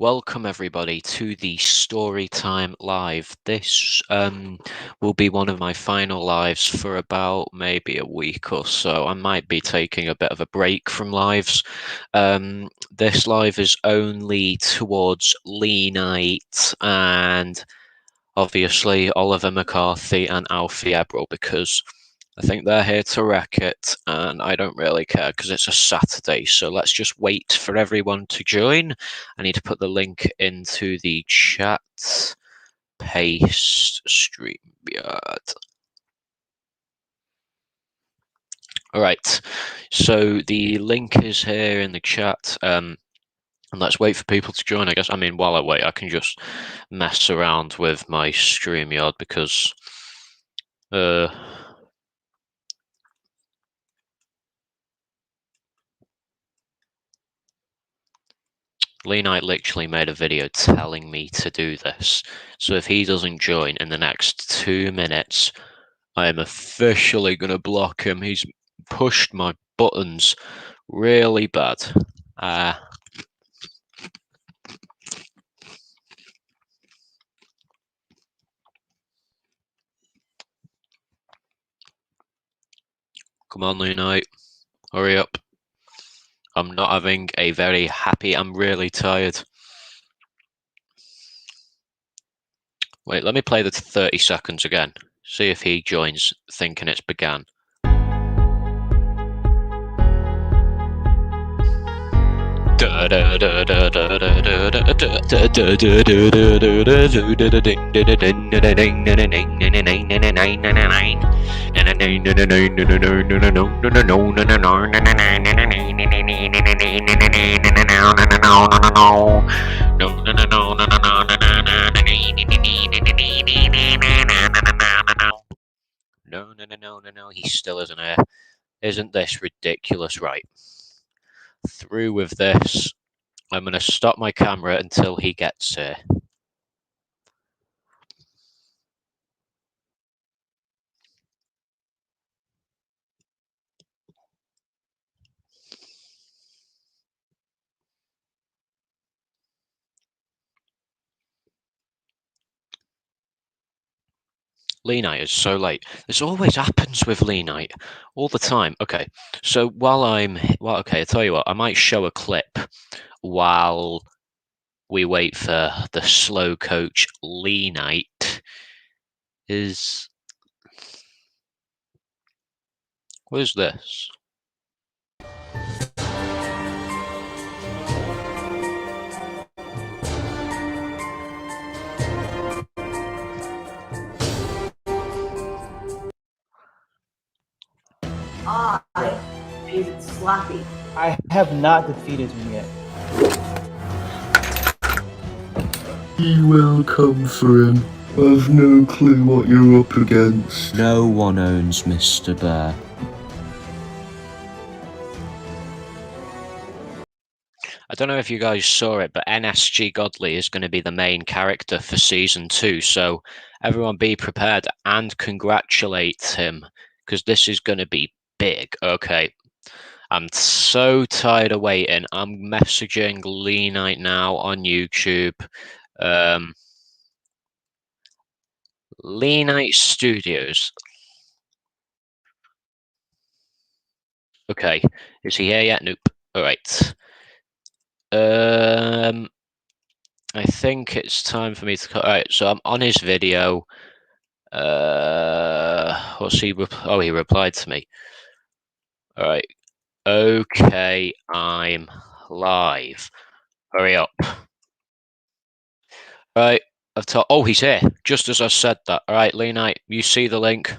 Welcome everybody to the Storytime Live. This will be one of my final lives for about maybe a week or so. I might be taking a bit of a break from lives. This live is only towards Lee Knight and obviously Oliver McCarthy and Alfie Eberl, because I think they're here to wreck it, and I don't really care because it's a Saturday. So let's just wait for everyone to join. I need to put the link into the chat. Paste StreamYard. All right. So the link is here in the chat. And let's wait for people to join, I guess. I mean, while I wait, I can just mess around with my StreamYard because Lee Knight literally made a video telling me to do this. So if he doesn't join in the next 2 minutes, I am officially going to block him. He's pushed my buttons really bad. Come on, Lee Knight. Hurry up. I'm not having a very happy... I'm really tired. Wait, let me play the 30 seconds again. See if he joins thinking it's began. No, he still isn't here. Isn't this ridiculous? Right. Through with this. I'm going to stop my camera until he gets here. Lee Knight is so late. This always happens with Lee Knight, all the time. Okay, so okay, I'll tell you what, I might show a clip while we wait for the slow coach Lee Knight. What is this? I defeated Slappy. I have not defeated him yet. You will come for him. I've no clue what you're up against. No one owns Mr. Bear. I don't know if you guys saw it, but NSG Godley is going to be the main character for Season 2, so everyone be prepared and congratulate him, because this is going to be big. Okay, I'm so tired of waiting. I'm messaging Lee Knight now on YouTube. Lee Knight Studios. Okay, is he here yet? Nope. All right. I think it's time for me to cut. All right, so I'm on his video. What's he? Oh, he replied to me. All right. Okay, I'm live. Hurry up. All right. I've told. Oh, he's here. Just as I said that. All right, Lee Knight, you see the link?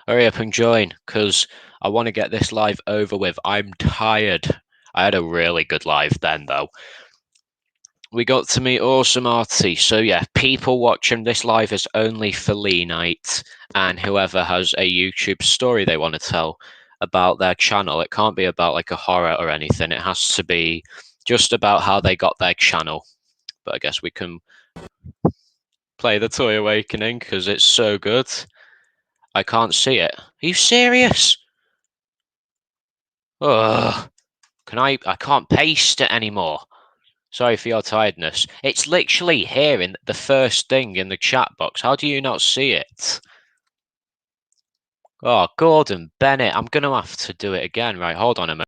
Hurry up and join, because I want to get this live over with. I'm tired. I had a really good live then, though. We got to meet Awesome Artie. So yeah, people watching this live is only for Lee Knight and whoever has a YouTube story they want to tell about their channel. It can't be about like a horror or anything. It has to be just about how they got their channel. But I guess we can play the Toy Awakening because it's so good. I can't see it. Are you serious? Ugh. I can't paste it anymore. Sorry for your tiredness. It's literally here in the first thing in the chat box. How do you not see it? Oh, Gordon Bennett, I'm going to have to do it again. Right, hold on a minute.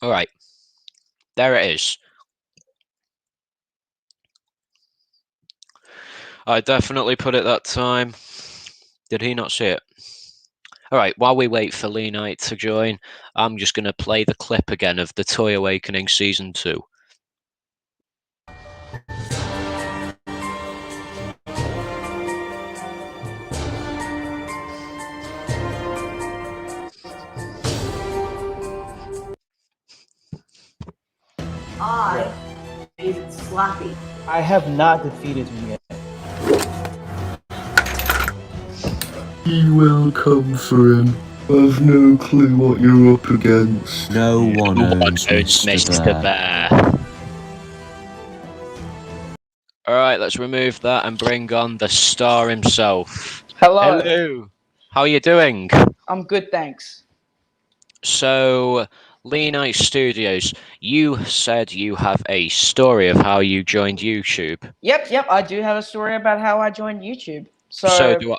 All right, there it is. I definitely put it that time. Did he not see it? All right, while we wait for Lee Knight to join, I'm just going to play the clip again of the Toy Awakening Season 2. I defeated Slappy. I have not defeated him yet. He will come for him. I've no clue what you're up against. No one owns It's Mr. Bear. All right, let's remove that and bring on the star himself. Hello. Hello. How are you doing? I'm good, thanks. So, Lee Knight Studios, you said you have a story of how you joined YouTube. Yep, I do have a story about how I joined YouTube. So do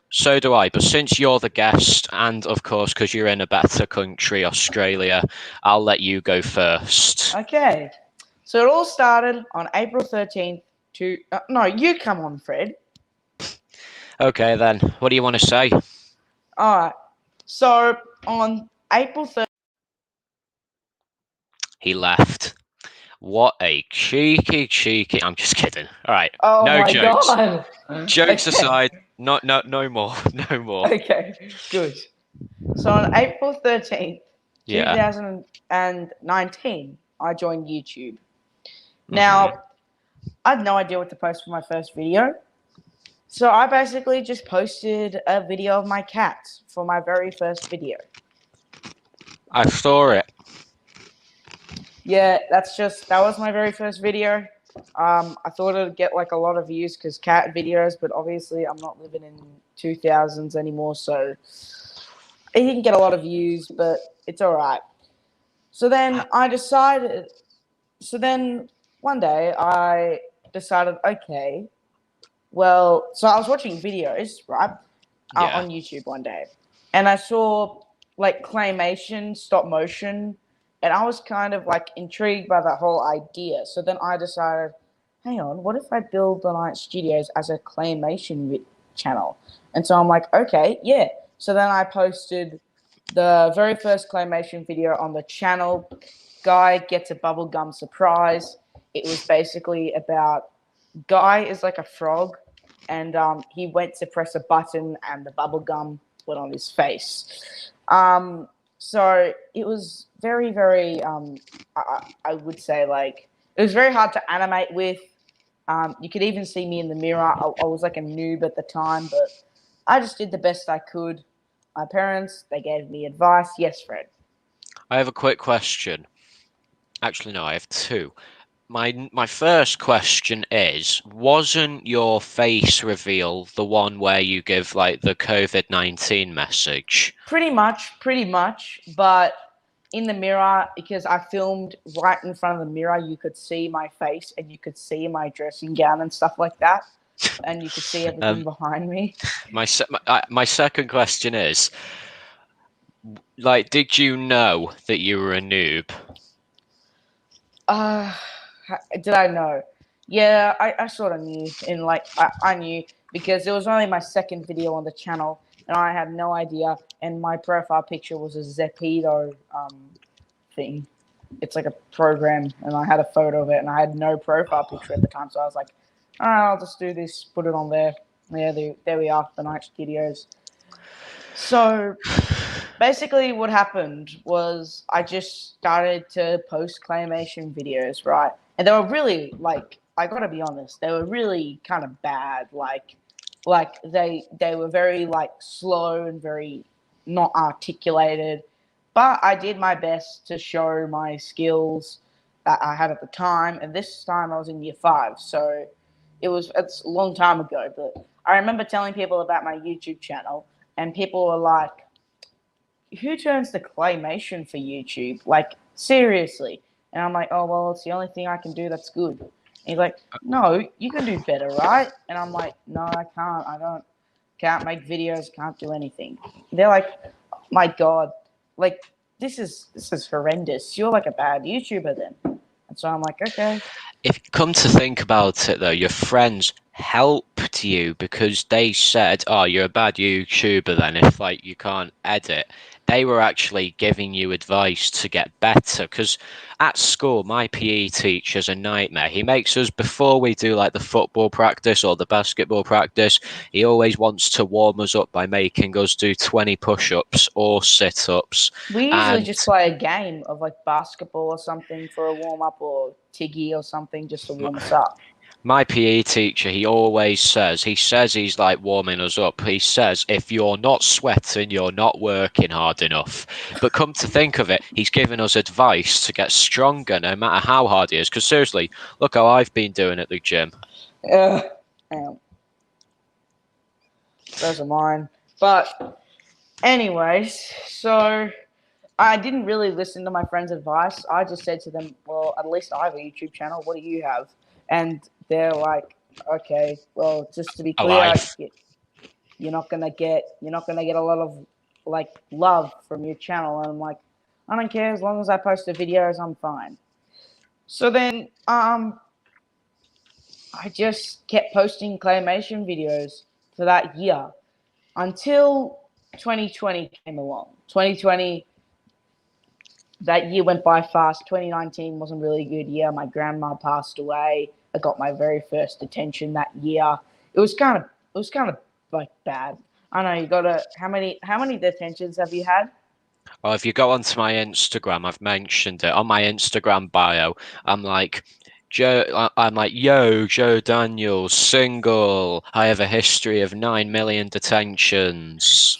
I. But since you're the guest, and of course, because you're in a better country, Australia, I'll let you go first. Okay. So it all started on April 13th no, you come on, Fred. Okay, then. What do you want to say? All right. So on April 13th, He left. What a cheeky. I'm just kidding. All right. oh No my jokes. God. Jokes Okay. aside, no more. No more. Okay, good. So on April 13th, Yeah. 2019, I joined YouTube. Now, I had no idea what to post for my first video. So I basically just posted a video of my cats for my very first video. I saw it. Yeah, that was my very first video. I thought it'd get like a lot of views because cat videos, but obviously I'm not living in 2000s anymore, so it didn't get a lot of views, but it's all right. So then one day I decided, okay, well, so I was watching videos, right, Yeah. on YouTube one day, and I saw like claymation, stop motion, and I was kind of like intrigued by that whole idea. So then I decided, hang on, what if I build the Night Studios as a claymation channel? And so I'm like, okay, yeah. So then I posted the very first claymation video on the channel. Guy gets a bubblegum surprise. It was basically about Guy is like a frog, and he went to press a button, and the bubblegum went on his face. So it was very, very, I would say, like, it was very hard to animate with. You could even see me in the mirror. I was like a noob at the time, but I just did the best I could. My parents, they gave me advice. Yes, Fred. I have a quick question. Actually, no, I have two. My first question is, wasn't your face reveal the one where you give like the COVID-19 message? Pretty much. But in the mirror, because I filmed right in front of the mirror, you could see my face and you could see my dressing gown and stuff like that. And you could see everything behind me. My second question is, like, did you know that you were a noob? Did I know? Yeah, I sort of knew. I knew because it was only my second video on the channel, and I had no idea. And my profile picture was a Zepeto thing. It's like a program, and I had a photo of it, and I had no profile picture at the time. So I was like, all right, I'll just do this, put it on there. Yeah, there we are, the Night Studios. So basically what happened was I just started to post claymation videos, right? And they were really like, I gotta be honest, they were really kind of bad. Like they were very like slow and very not articulated. But I did my best to show my skills that I had at the time. And this time I was in year 5, so it's a long time ago. But I remember telling people about my YouTube channel, and people were like, who turns to claymation for YouTube? Like, seriously. And I'm like, oh, well, it's the only thing I can do that's good. And he's like, no, you can do better, right? And I'm like, no, I can't. Can't make videos, can't do anything. They're like, my God, like, this is horrendous. You're like a bad YouTuber then. And so I'm like, okay. If you come to think about it, though, your friends helped you because they said, "Oh, you're a bad YouTuber then if like you can't edit." They were actually giving you advice to get better. Because at school, my PE teacher's a nightmare. He makes us, before we do like the football practice or the basketball practice, he always wants to warm us up by making us do 20 push-ups or sit-ups. We usually And just play a game of like basketball or something for a warm up, or Tiggy or something just to warm us up. my PE teacher, he always says, he's like warming us up. He says, if you're not sweating, you're not working hard enough. But come to think of it, he's giving us advice to get stronger no matter how hard he is. Because seriously, look how I've been doing at the gym. Those are mine. But anyways, so I didn't really listen to my friend's advice. I just said to them, well, at least I have a YouTube channel. What do you have? And they're like, okay, well, just to be clear, you're not gonna get a lot of like love from your channel. And I'm like, I don't care, as long as I post the videos, I'm fine. So then I just kept posting claymation videos for that year until 2020 came along. 2020, that year went by fast. 2019 wasn't really a good year. My grandma passed away. I got my very first detention that year. It was kind of like bad. I know you got how many detentions have you had? Or if you go onto my Instagram, I've mentioned it on my Instagram bio. I'm like, yo, Joe Daniels, single. I have a history of 9 million detentions.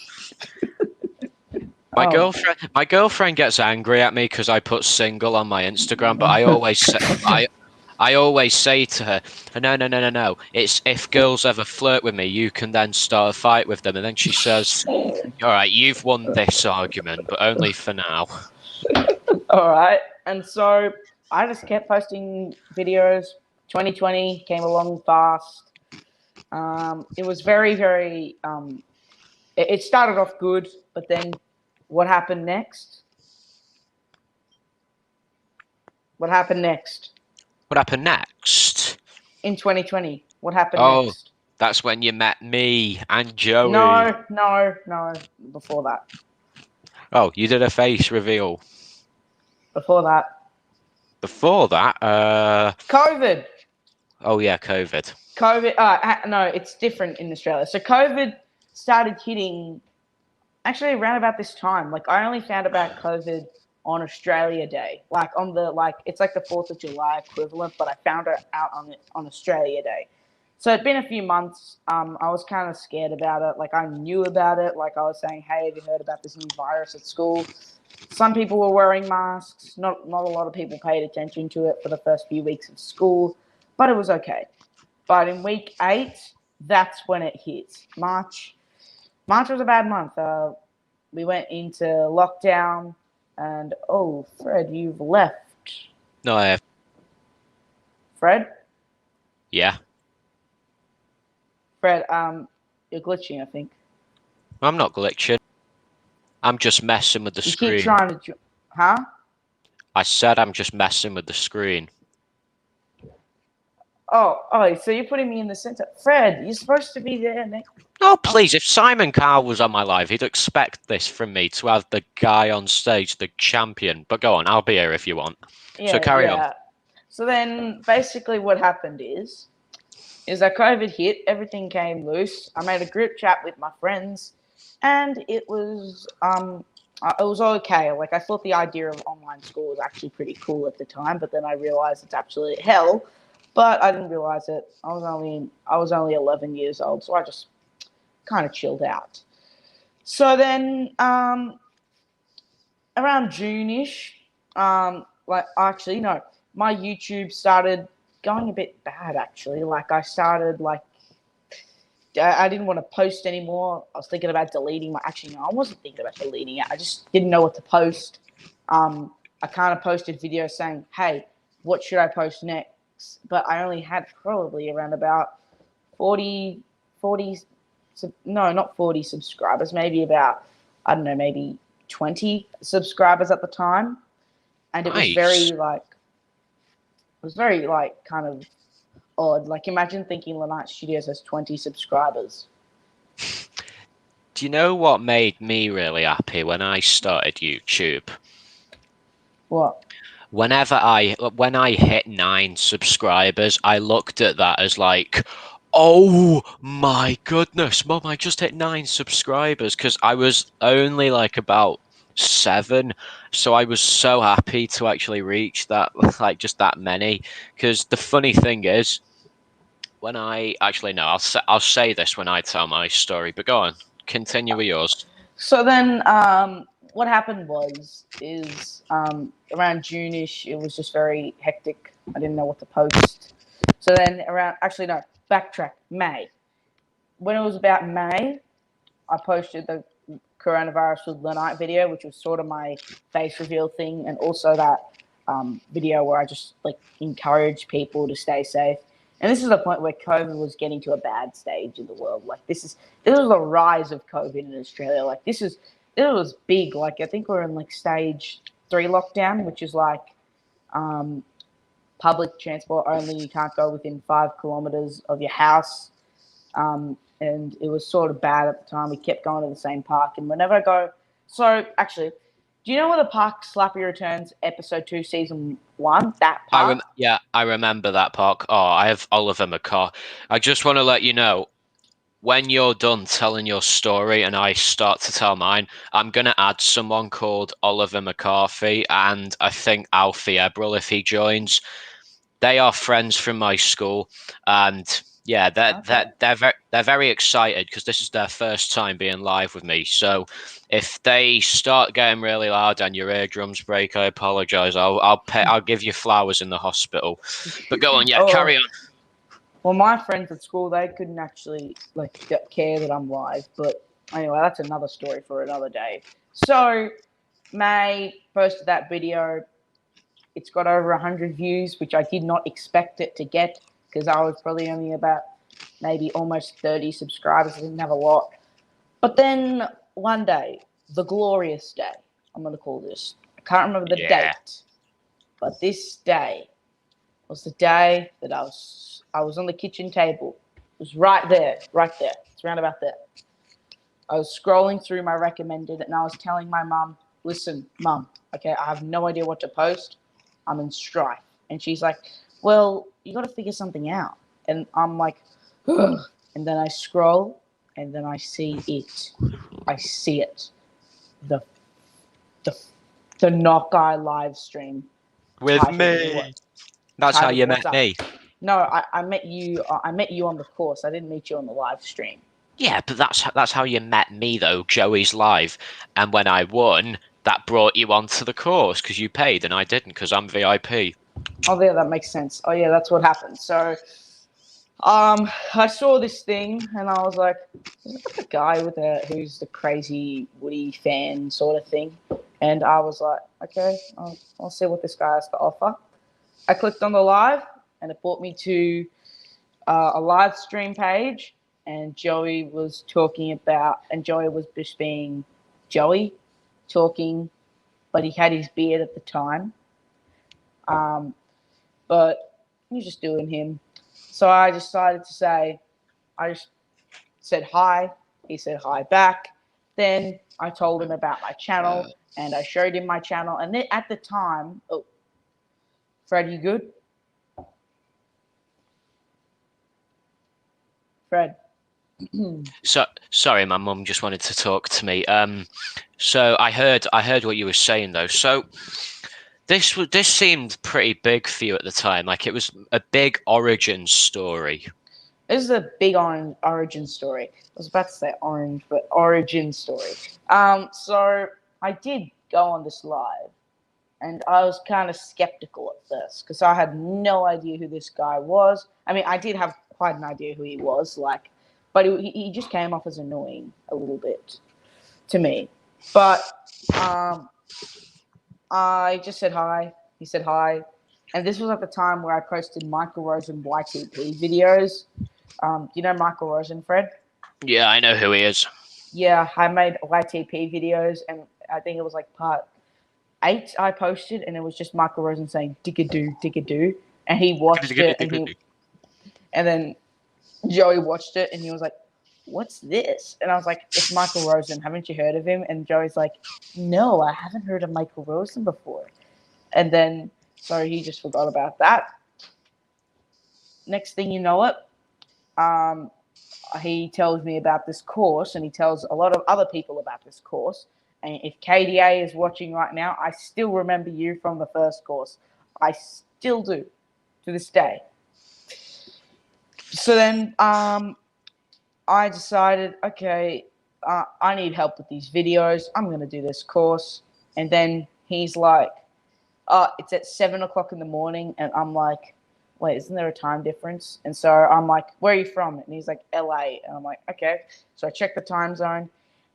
My girlfriend gets angry at me because I put single on my Instagram, but I always say to her, no. It's if girls ever flirt with me, you can then start a fight with them. And then she says, all right, you've won this argument, but only for now. All right. And so I just kept posting videos. 2020 came along fast. It was very, very, it started off good, but then what happened next? What happened next? What happened next? In 2020, what happened next? That's when you met me and Joey. No, before that. Oh, you did a face reveal. Before that. COVID. Oh yeah, COVID. No, it's different in Australia. So COVID started hitting actually around about this time. Like I only found about COVID on Australia Day, like on the it's like the 4th of July equivalent, but I found it out on Australia Day. So it'd been a few months. I was kind of scared about it. Like I knew about it. Like I was saying, hey, have you heard about this new virus at school? Some people were wearing masks. Not a lot of people paid attention to it for the first few weeks of school, but it was okay. But in week 8, that's when it hit. March was a bad month. We went into lockdown, and oh, Fred, you've left. No, I have. Fred? Yeah. Fred, you're glitching, I think. I'm not glitching. I'm just messing with the screen. Keep trying to... Huh? I said I'm just messing with the screen. Oh, so you're putting me in the center. Fred, you're supposed to be there, Nick. Oh, please, if Simon Cowell was on my live, he'd expect this from me, to have the guy on stage, the champion. But go on, I'll be here if you want. Yeah, so carry on. So then basically what happened is that COVID hit, everything came loose. I made a group chat with my friends, and it was okay. Like, I thought the idea of online school was actually pretty cool at the time, but then I realized it's absolute hell. But I didn't realize it. I was only 11 years old, so I just kind of chilled out. So then, around June-ish, like, actually no, my YouTube started going a bit bad. Actually, like, I started like I didn't want to post anymore. I was thinking about deleting my. Actually, no, I wasn't thinking about deleting it. I just didn't know what to post. I kind of posted videos saying, "Hey, what should I post next?" But I only had probably around about 40, 40. No, not 40 subscribers. Maybe about, I don't know, maybe 20 subscribers at the time, and it was Nice. very like kind of odd. Like, imagine thinking Lanite Studios has 20 subscribers. Do you know what made me really happy when I started YouTube? What? When I hit 9 subscribers, I looked at that as like, oh my goodness, Mum, I just hit 9 subscribers, because I was only like about 7, so I was so happy to actually reach that, like, just that many. Because the funny thing is, when I actually no, I'll say this when I tell my story. But go on, continue with yours. So then, what happened is around June-ish, it was just very hectic. I didn't know what to post. So then actually no, backtrack, May. When it was about May, I posted the coronavirus with Lanite video, which was sort of my face reveal thing, and also that video where I just like encourage people to stay safe. And this is the point where COVID was getting to a bad stage in the world. Like, this was the rise of COVID in Australia. Like, it was big. Like, I think we're in like stage 3 lockdown, which is like public transport only. You can't go within 5 kilometers of your house. And it was sort of bad at the time. We kept going to the same park, and whenever I go, so actually, do you know where the park Slappy Returns episode 2 season 1? That park. Yeah, I remember that park. Oh, I have Oliver McCarthy. I just want to let you know, when you're done telling your story and I start to tell mine, I'm going to add someone called Oliver McCarthy, and I think Alfie Ebrel if he joins. They are friends from my school, and yeah, they're very excited because this is their first time being live with me. So if they start getting really loud and your eardrums break, I apologize. I'll give you flowers in the hospital. But go on, yeah, carry on. Well, my friends at school, they couldn't actually like care that I'm live, but anyway, that's another story for another day. So May posted that video. It's got over 100 views, which I did not expect it to get, because I was probably only about maybe almost 30 subscribers. I didn't have a lot. But then one day, the glorious day, I'm going to call this. I can't remember the date, but this day was the day that I was on the kitchen table. It was right there. It's around about there. I was scrolling through my recommended, and I was telling my mum, listen, Mum, okay, I have no idea what to post. I'm in strife. And she's like, well, you got to figure something out. And I'm like, ugh. And then I scroll, and then I see it. I see it. The Knockeye live stream. With me. That's how you met me. No, I met you. I met you on the course. I didn't meet you on the live stream. Yeah, but that's how you met me, though. Joey's live, and when I won, that brought you onto the course because you paid and I didn't because I'm VIP. Oh, yeah, that makes sense. Oh, yeah, that's what happened. So, I saw this thing and I was like, is that the guy who's the crazy Woody fan sort of thing? And I was like, okay, I'll see what this guy has to offer. I clicked on the live, and it brought me to a live stream page, and Joey was talking about, and Joey was just being Joey, talking, but he had his beard at the time. But he was just doing him. So I decided to I just said hi. He said hi back. Then I told him about my channel, and I showed him my channel. And then at the time, oh, Fred, you good? Fred. So sorry, my mum just wanted to talk to me. So I heard what you were saying though. So this seemed pretty big for you at the time. Like it was a big origin story. This is a big origin story. I was about to say orange, but origin story. So I did go on this live, and I was kind of skeptical at first because I had no idea who this guy was. I mean, I did have quite an idea who he was, like, but he just came off as annoying a little bit to me. But I just said hi. He said hi, and this was at the time where I posted Michael Rosen YTP videos. You know Michael Rosen, Fred? Yeah, I know who he is. Yeah, I made YTP videos, and I think it was like part 8 I posted, and it was just Michael Rosen saying "digga-doo," and he watched it, and then Joey watched it, and he was like, "What's this?" And I was like, "It's Michael Rosen. Haven't you heard of him?" And Joey's like, "No, I haven't heard of Michael Rosen before." And then, so he just forgot about that. Next thing you know it, he tells me about this course, and he tells a lot of other people about this course. And if KDA is watching right now, I still remember you from the first course. I still do, to this day. So then I decided, okay, I need help with these videos. I'm going to do this course. And then he's like, it's at 7 o'clock in the morning. And I'm like, wait, isn't there a time difference? And so I'm like, where are you from? And he's like, LA. And I'm like, okay. So I check the time zone.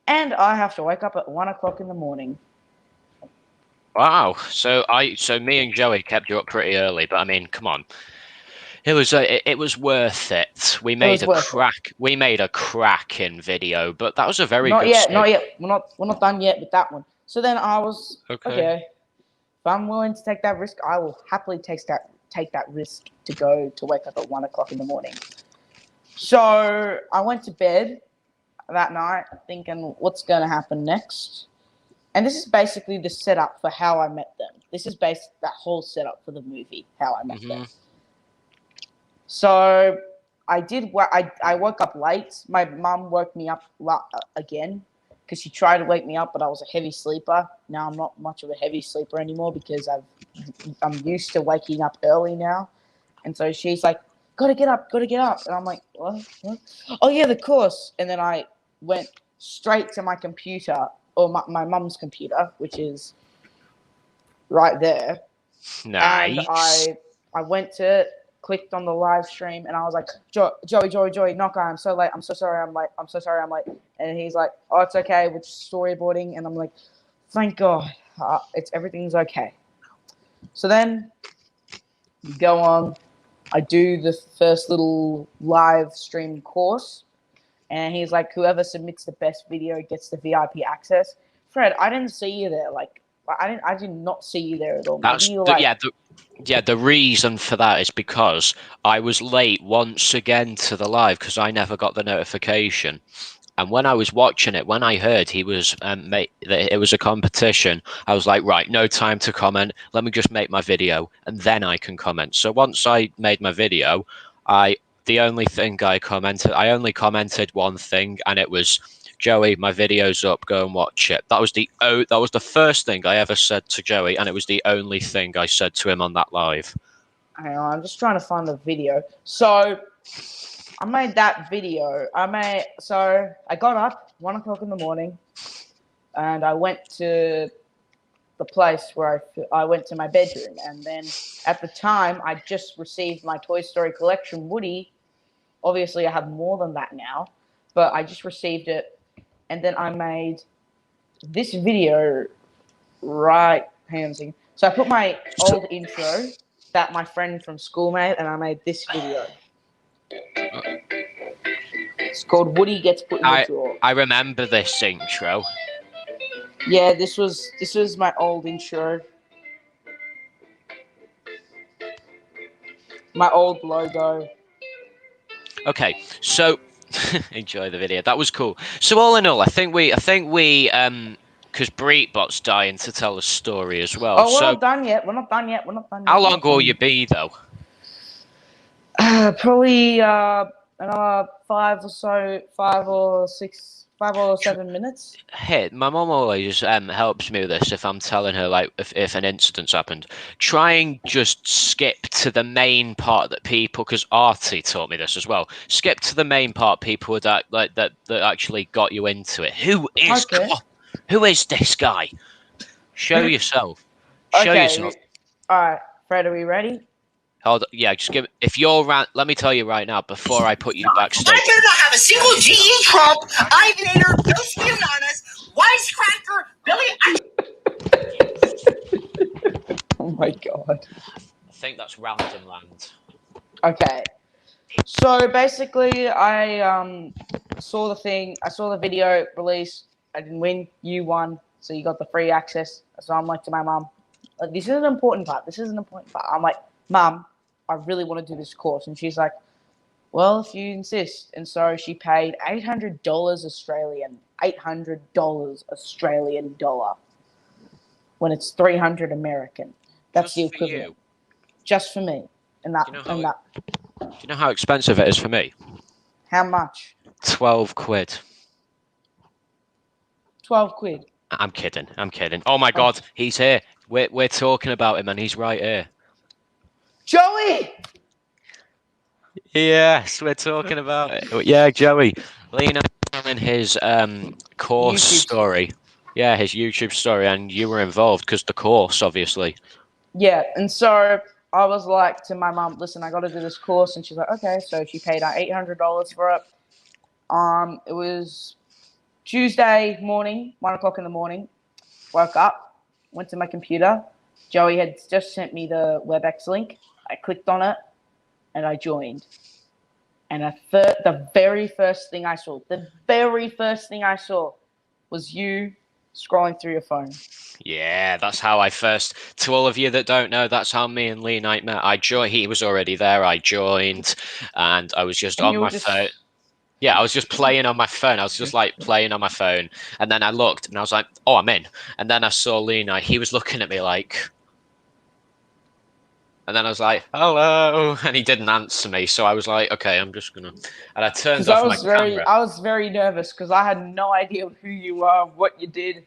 And I have to wake up at 1 o'clock in the morning. Wow. So me and Joey kept you up pretty early, but I mean, come on. It was worth it. We made a cracking video, but that was a very not good yet, stage. not yet. We're not done yet with that one. So then I was okay. If I'm willing to take that risk, I will happily take that risk to go to wake up at 1 o'clock in the morning. So I went to bed that night thinking, what's going to happen next? And this is basically the setup for how I met them. This is that whole setup for the movie, how I met them. So I woke up late. My mum woke me up again because she tried to wake me up, but I was a heavy sleeper. Now I'm not much of a heavy sleeper anymore because I'm used to waking up early now. And so she's like, gotta get up. And I'm like, what? Oh yeah, the course. And then I went straight to my computer, or my mum's computer, which is right there. Nice. And I went to it, clicked on the live stream, and I was like, Joey, Knocker, I'm so late. I'm so sorry I'm late. And he's like, oh, it's okay. We're just storyboarding. And I'm like, thank God. Everything's okay. So then you go on. I do the first little live stream course. And he's like, whoever submits the best video gets the VIP access. Fred, I didn't see you there. Like, I did not see you there at all. The reason for that is because I was late once again to the live because I never got the notification. And when I was watching it, when I heard he was that it was a competition, I was like, right, no time to comment. Let me just make my video, and then I can comment. So once I made my video, I only commented one thing, and it was, Joey, my video's up, go and watch it. That was the first thing I ever said to Joey, and it was the only thing I said to him on that live. Hang on, I'm just trying to find the video. So I made that video. So I got up 1 o'clock in the morning, and I went to the place where I went to my bedroom. And then at the time, I just received my Toy Story collection Woody. Obviously, I have more than that now, but I just received it. And then I made this video hang on a second. So I put my old intro that my friend from school made, and I made this video. It's called Woody Gets Put in the Drawer. I remember this intro. Yeah, this was my old intro. My old logo. Okay, so enjoy the video. That was cool. So all in all, I think we because Breetbot's dying to tell a story as well. Oh, we're not done yet. We're not done yet. How long will you be though? Probably another 5 or 7 minutes. Hey, my mum always helps me with this if I'm telling her like if an incident's happened. Try and just skip to the main part that people, because Artie taught me this as well. Skip to the main part people that actually got you into it. Who is Okay. who is this guy? Show yourself. Show Okay. yourself. All right, Fred, are we ready? Hold on. Yeah, just give. If you're let me tell you right now before I put you backstage. I do not have a single GE Trump, Ivanator, Bill Spiananas, Wisecracker, Billy. Oh my god. I think that's Random Land. Okay. So basically, I saw the thing. I saw the video release. I didn't win. You won. So you got the free access. So I'm like to my mum, this is an important part. This is an important part. I'm like, Mum, I really want to do this course. And she's like, well, if you insist. And so she paid $800 Australian. $800 Australian dollar. When it's 300 American. That's Just the for equivalent. you. Just for me. And that. Do you know and how that. Do you know how expensive it is for me? How much? 12 quid. 12 quid. I'm kidding. I'm kidding. Oh my God, he's here. We're talking about him, and he's right here. Joey! Yes, we're talking about it. Yeah, Joey. Lena telling his course YouTube story. Yeah, his YouTube story, and you were involved because the course, obviously. Yeah, and so I was like to my mum, listen, I got to do this course. And she's like, okay. So she paid $800 for it. It was Tuesday morning, 1 o'clock in the morning. Woke up, went to my computer. Joey had just sent me the WebEx link. I clicked on it, and I joined. And the very first thing I saw was you scrolling through your phone. Yeah, that's how I first. To all of you that don't know, that's how me and Lee Knight met. I joined. He was already there. I joined, and I was just on my phone. Yeah, I was just playing on my phone. I was just like playing on my phone, and then I looked, and I was like, "Oh, I'm in." And then I saw Lee Knight. He was looking at me like. And then I was like, "Hello," and he didn't answer me. So I was like, "Okay, I'm just gonna." And I turned off my camera. I was very nervous because I had no idea who you are, what you did,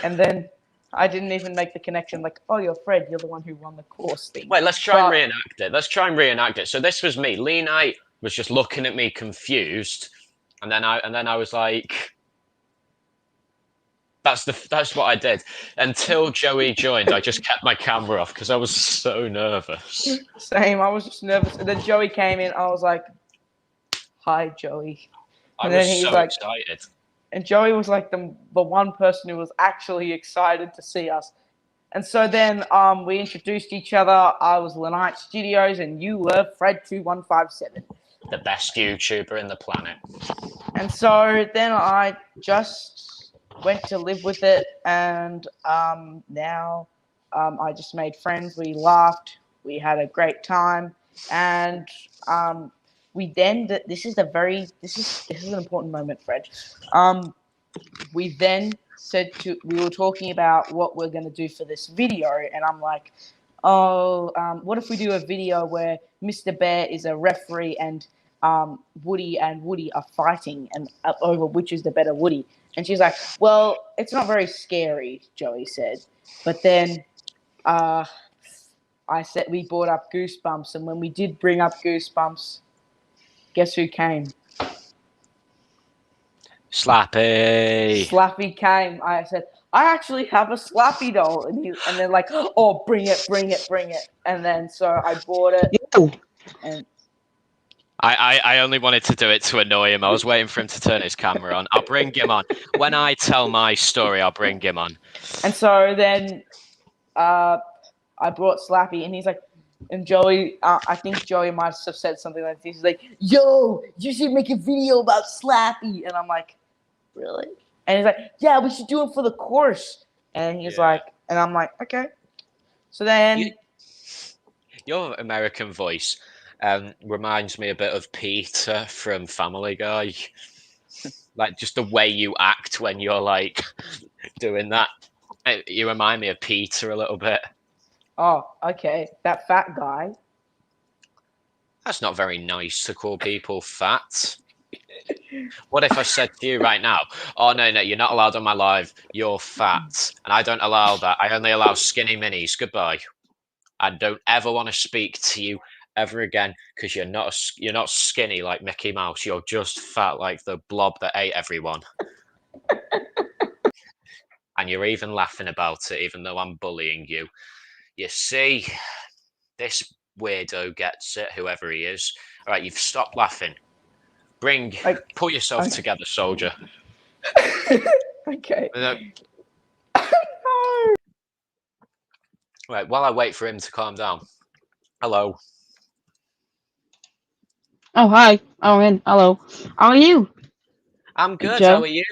and then I didn't even make the connection. Like, oh, you're Fred. You're the one who won the course thing. Wait, let's try and reenact it. Let's try and reenact it. So this was me. Lee Knight was just looking at me confused, and then I was like. That's what I did until Joey joined. I just kept my camera off because I was so nervous. Same. I was just nervous, and then Joey came in. I was like, "Hi, Joey." I was so excited. And Joey was like the one person who was actually excited to see us. And so then we introduced each other. I was Lenite Studios, and you were Fred2157. The best YouTuber in the planet. And so then I just went to live with it, and now I just made friends. We laughed, we had a great time, and we then this is an important moment, Fred. We then we were talking about what we're going to do for this video, and I'm like, what if we do a video where Mr. Bear is a referee and Woody are fighting and over which is the better Woody? And she's like, well, it's not very scary, Joey said. But then I said we brought up Goosebumps. And when we did bring up Goosebumps, guess who came? Slappy. Slappy came. I said, I actually have a Slappy doll. And they're like, oh, bring it. And then so I bought it. And I only wanted to do it to annoy him. I was waiting for him to turn his camera on. I'll bring him on. When I tell my story, I'll bring him on. And so then I brought Slappy, and he's like, and Joey, I think Joey might have said something like this. He's like, yo, you should make a video about Slappy. And I'm like, really? And he's like, yeah, we should do it for the course. And he's like, and I'm like, okay. So then. Your American voice reminds me a bit of Peter from Family Guy. Like just the way you act when you're like doing that. You remind me of Peter a little bit. Oh, okay. That fat guy. That's not very nice to call people fat. What if I said to you right now, oh, no, you're not allowed on my live. You're fat. And I don't allow that. I only allow skinny minis. Goodbye. I don't ever want to speak to you ever again because you're not skinny like Mickey Mouse. You're just fat like the blob that ate everyone. And you're even laughing about it, even though I'm bullying you. You see, this weirdo gets it, whoever he is. All right, you've stopped laughing. Pull yourself together, soldier. Okay. No. Right, while I wait for him to calm down. Hello. Oh, hi. Owen. Hello. How are you? I'm good. Joe? How are you?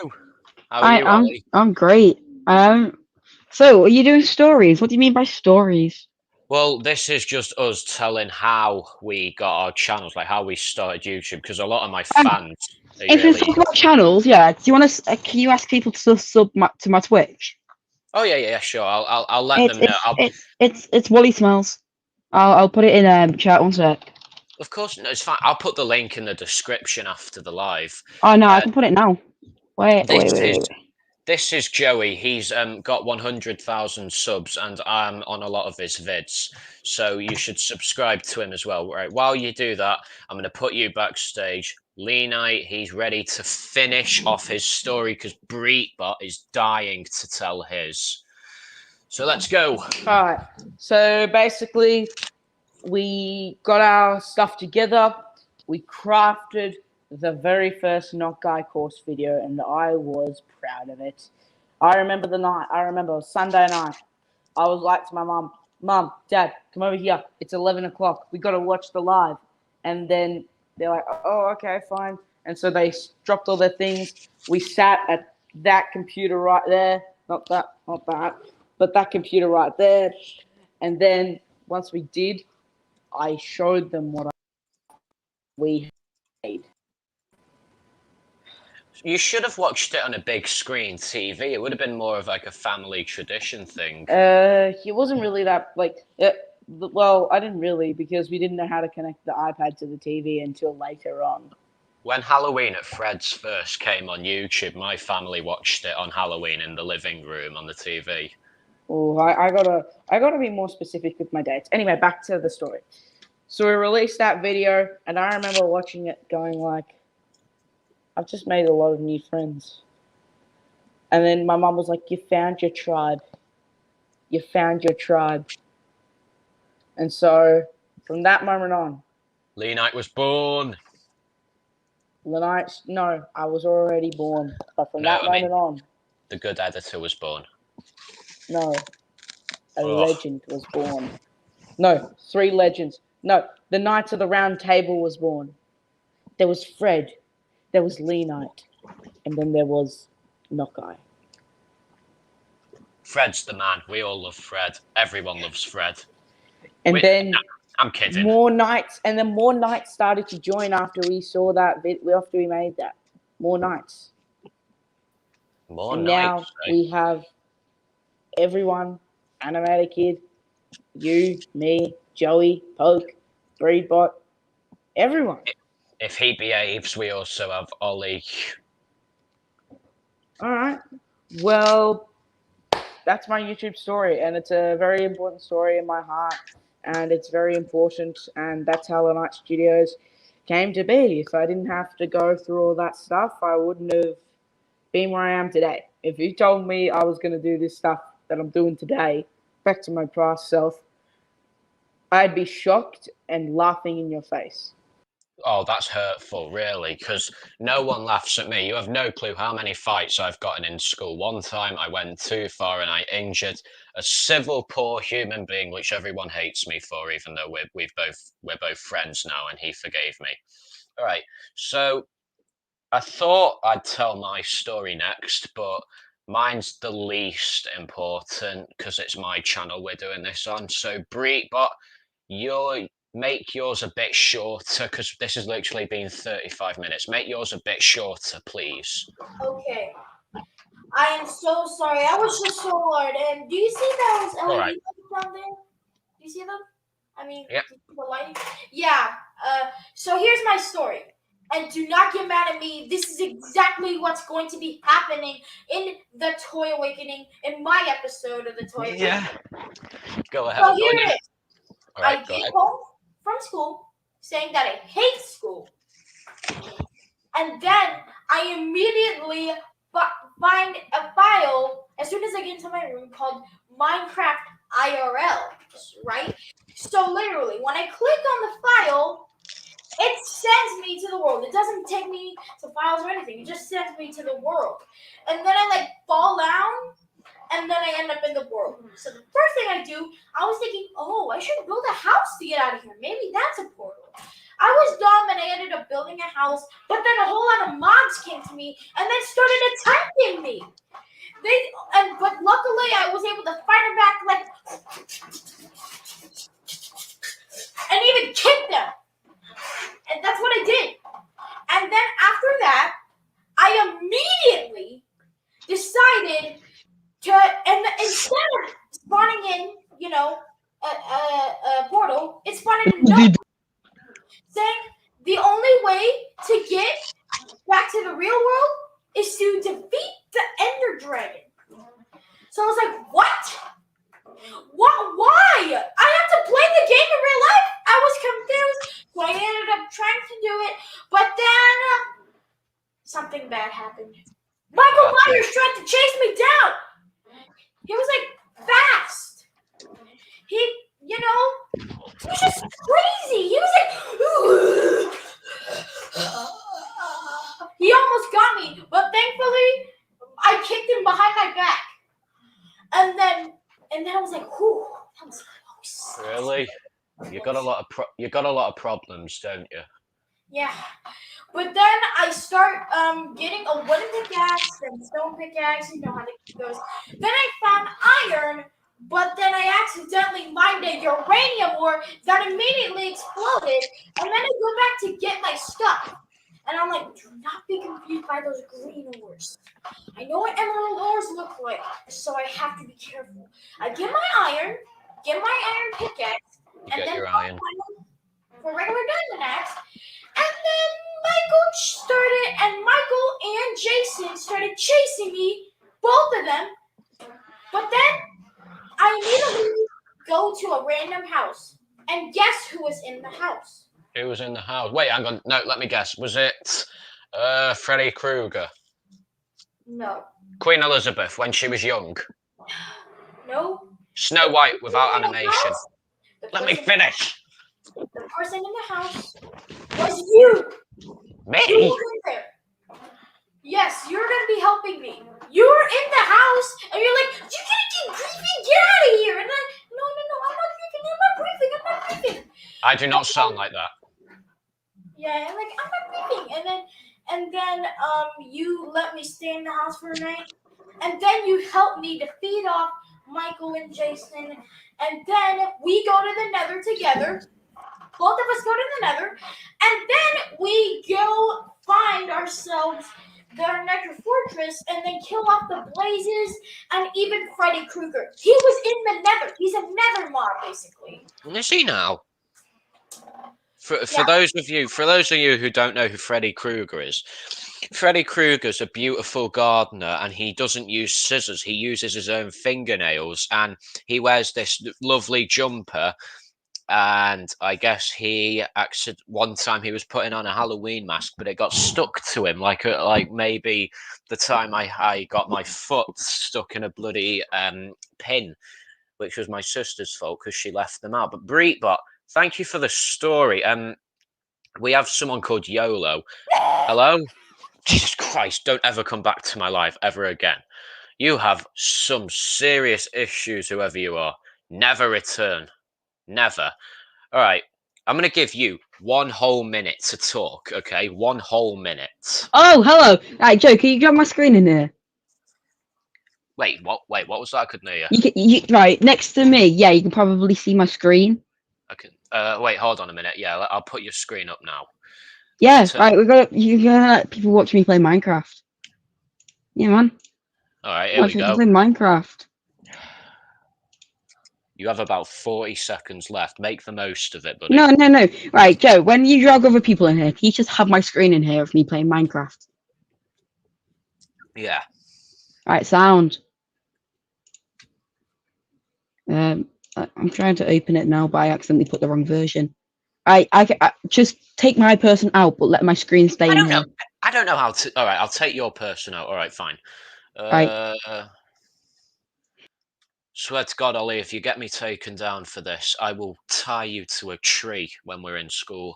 How are you, Ollie? I'm great. So are you doing stories? What do you mean by stories? Well, this is just us telling how we got our channels, like how we started YouTube, because a lot of my fans. If you talk about channels, yeah. Do you want to? Can you ask people to sub to my Twitch? Oh yeah, sure. I'll let them know. It's Wally Smells. I'll put it in chat one sec. Of course, no, it's fine. I'll put the link in the description after the live. Oh no, I can put it now. Wait. This is Joey. He's got 100,000 subs, and I'm on a lot of his vids. So you should subscribe to him as well. Right. While you do that, I'm going to put you backstage. Leanite, he's ready to finish off his story because Breetbot is dying to tell his. So let's go. All right. So basically, we got our stuff together. We crafted the very first Not Guy course video, and I was proud of it. I remember the night. I remember it was Sunday night. I was like to my mum, Dad, come over here. It's 11 o'clock. We got to watch the live. And then they're like, oh, okay, fine. And so they dropped all their things. We sat at that computer right there. Not that, but that computer right there. And then once we did, I showed them what we made. You should have watched it on a big screen TV. It would have been more of like a family tradition thing. It wasn't really that well, I didn't really, because we didn't know how to connect the iPad to the TV until later on. When Halloween at Fred's first came on YouTube, my family watched it on Halloween in the living room on the TV. Oh, I gotta be more specific with my dates. Anyway, back to the story. So we released that video, and I remember watching it going like, I've just made a lot of new friends. And then my mum was like, you found your tribe. You found your tribe. And so from that moment on, Leanite was born. No, I was already born. But from that moment on, the good editor was born. No, a legend was born. No, 3 legends. No, the Knights of the Round Table was born. There was Fred. There was Leanite. And then there was Not Guy. Fred's the man. We all love Fred. Everyone loves Fred. And then I'm kidding. More Knights started to join after we saw that after we made that. More Knights. Now we have everyone, Animated Kid, you, me, Joey, Poke, Breedbot, everyone. If he behaves, we also have Ollie. All right. Well, that's my YouTube story, and it's a very important story in my heart, and it's very important, and that's how the Night Studios came to be. If I didn't have to go through all that stuff, I wouldn't have been where I am today. If you told me I was going to do this stuff that I'm doing today, back to my past self, I'd be shocked and laughing in your face. Oh, that's hurtful, really, because no one laughs at me. You have no clue how many fights I've gotten in school. One time I went too far and I injured a civil, poor human being, which everyone hates me for, even though we're both friends now, and he forgave me. All right, so I thought I'd tell my story next, but mine's the least important because it's my channel we're doing this on. So, Breetbot, make yours a bit shorter because this has literally been 35 minutes. Make yours a bit shorter, please. Okay. I am so sorry. I was just so hard. And do you see those LED lights down there? Do you see them? I mean, Yep. the lighting. Yeah. So here's my story. And do not get mad at me. This is exactly what's going to be happening in the Toy Awakening, in my episode of the Toy Awakening. Yeah. Go ahead. So here it is. All right, I go get ahead. home from school saying that I hate school. And then I immediately find a file as soon as I get into my room called Minecraft IRL, right? So literally, when I click on the file, it sends me to the world. It doesn't take me to files or anything. It just sends me to the world. And then I fall down, and then I end up in the world. So the first thing I do, I was thinking, oh, I should build a house to get out of here. Maybe that's a portal. I was dumb and I ended up building a house, but then a whole lot of mobs came to me and then started attacking me. But luckily I was able to fight them back and even kick them. And that's what I did. And then after that, I immediately decided to, and instead of spawning in, a portal, it spawned in no. Saying the only way to get back to the real world is to defeat the Ender Dragon. So I was like, what? Why? I have to play the game in real life? I was confused, so I ended up trying to do it, but then something bad happened. Michael Myers tried to chase me down. He was like fast. He was just crazy. He was like, he almost got me, but thankfully I kicked him behind my back. And then I was like, whew, that was close. Really? You got a lot of problems, don't you? Yeah. But then I start getting a wooden pickaxe and stone pickaxe, you know how it goes. Then I found iron, but then I accidentally mined a uranium ore that immediately exploded, and then I go back to get my stuff. And I'm like, do not be confused by those green ores. I know what emerald ores look like, so I have to be careful. I get my iron pickaxe, and Get then your iron. for regular diamond axe. And then Michael and Jason started chasing me, both of them. But then I immediately go to a random house. And guess who was in the house? Who was in the house? Wait, hang on. No, let me guess. Was it Freddy Krueger? No. Queen Elizabeth when she was young? No. Snow White without animation. Let me person- finish. The person in the house was you. Me? You were in there. Yes, you're gonna be helping me. You were in the house, and you're like, "You gotta get griefing, get out of here!" And I, no, I'm not griefing. I do not sound like that. Yeah, I'm like, I'm not griefing. And then, you let me stay in the house for a night, and then you helped me to feed off Michael and Jason, and then we go to the Nether together. Both of us go to the Nether, and then we go find ourselves the Nether Fortress, and then kill off the Blazes and even Freddy Krueger. He was in the Nether. He's a Nether mob, basically. Is he now? For those of you who don't know who Freddy Krueger is, Freddy Krueger's a beautiful gardener, and he doesn't use scissors. He uses his own fingernails, and he wears this lovely jumper. And I guess one time he was putting on a Halloween mask, but it got stuck to him like maybe the time I got my foot stuck in a bloody pin, which was my sister's fault because she left them out. But Breetbot, thank you for the story. We have someone called YOLO. Hello? Jesus Christ, don't ever come back to my life ever again. You have some serious issues, whoever you are. Never return. Never. All right. I'm going to give you 1 whole minute to talk, okay? 1 whole minute. Oh, hello. Right, Joe, can you grab my screen in here? Wait, what was that? I couldn't hear You right, next to me. Yeah, you can probably see my screen. Okay. Wait, hold on a minute. Yeah, I'll put your screen up now. Yeah, right, you're gonna let people watch me play Minecraft. Yeah, man. All right, here we go. Play Minecraft. You have about 40 seconds left. Make the most of it, buddy. No. Right, Joe, when you drag other people in here, can you just have my screen in here of me playing Minecraft? Yeah. Right, sound. I'm trying to open it now, but I accidentally put the wrong version. I just take my person out, but let my screen stay in here. I don't know how to. All right, I'll take your person out. All right, fine. Right. Swear to God, Ollie, if you get me taken down for this, I will tie you to a tree when we're in school.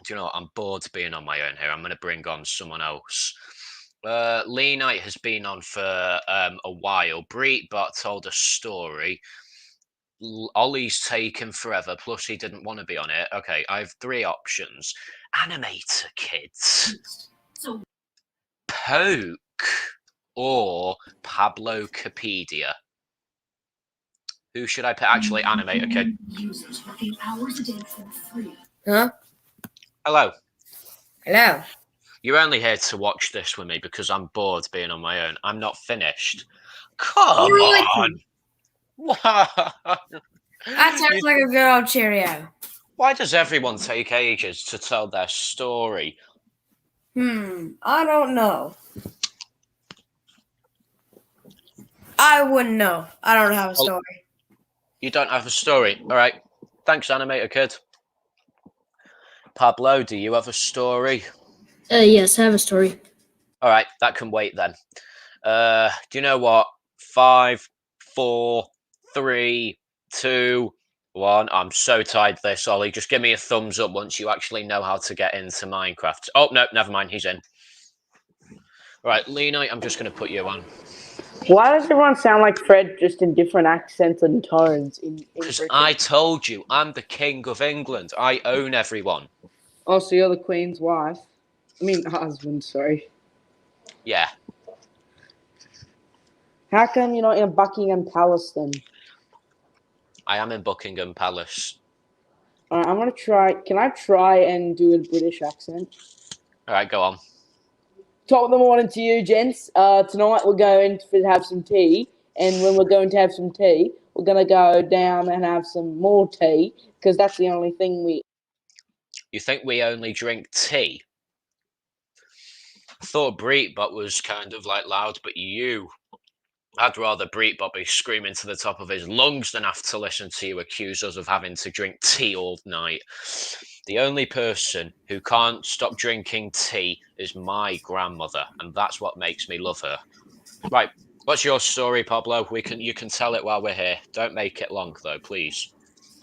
Do you know what? I'm bored being on my own here. I'm going to bring on someone else. Lee Knight has been on for a while. Breetbot told a story. Ollie's taken forever, plus he didn't want to be on it. Okay, I have 3 options. Animator Kids, Poke, or Pablo Capedia. Who should I pick? Actually, Animator Kid. Huh? Hello. Hello. You're only here to watch this with me because I'm bored being on my own. I'm not finished. Come on. That sounds like a good old Cheerio. Why does everyone take ages to tell their story? I don't know. I wouldn't know. I don't have a story. You don't have a story. All right. Thanks, Animator Kid. Pablo, do you have a story? Yes, I have a story. All right, that can wait then. Do you know what? 5, 4, 3, 2, 1. I'm so tired of this, Ollie. Just give me a thumbs up once you actually know how to get into Minecraft. Oh, no, never mind. He's in. All right, Lee Knight, I'm just going to put you on. Why does everyone sound like Fred, just in different accents and tones? Because I told you, I'm the King of England. I own everyone. Oh, so you're the Queen's wife? I mean, husband, sorry. Yeah. How come you're not in Buckingham Palace then? I am in Buckingham Palace. All right, I'm going to try. Can I try and do a British accent? All right, go on. Top of the morning to you, gents. Tonight we're going to have some tea. And when we're going to have some tea, we're going to go down and have some more tea. Because that's the only thing we... You think we only drink tea? I thought Breetbot was kind of like loud, but I'd rather Breetbot be screaming to the top of his lungs than have to listen to you accuse us of having to drink tea all night. The only person who can't stop drinking tea is my grandmother, and that's what makes me love her. Right, what's your story, Pablo? You can tell it while we're here. Don't make it long, though, please.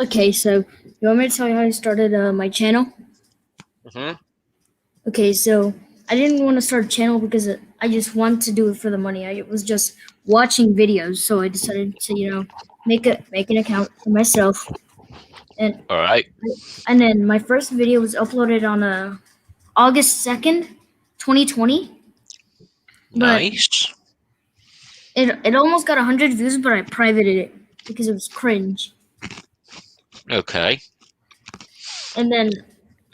Okay, so you want me to tell you how I started my channel? Mm-hmm. Okay, so I didn't want to start a channel because I just wanted to do it for the money. I was just watching videos, so I decided to, make an account for myself. And all right. And then my first video was uploaded on August 2nd, 2020. Nice. It almost got 100 views, but I privated it because it was cringe. Okay. And then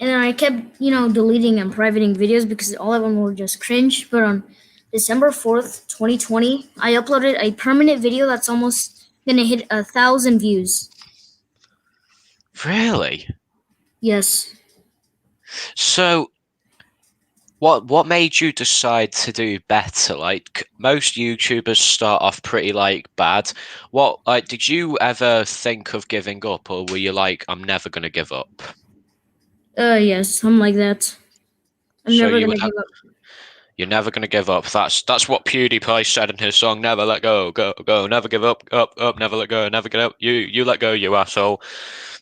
I kept, deleting and privating videos because all of them were just cringe. But on December 4th, 2020, I uploaded a permanent video that's almost gonna hit 1,000 views. Really? Yes. So, what made you decide to do better? Like, most YouTubers start off pretty bad. Did you ever think of giving up, or were you like, I'm never gonna give up? Yes, I'm like that. I'm never gonna give up. You're never gonna give up. That's what PewDiePie said in his song, "Never let go, go, go, never give up, up, never let go, never give up." You let go, you asshole.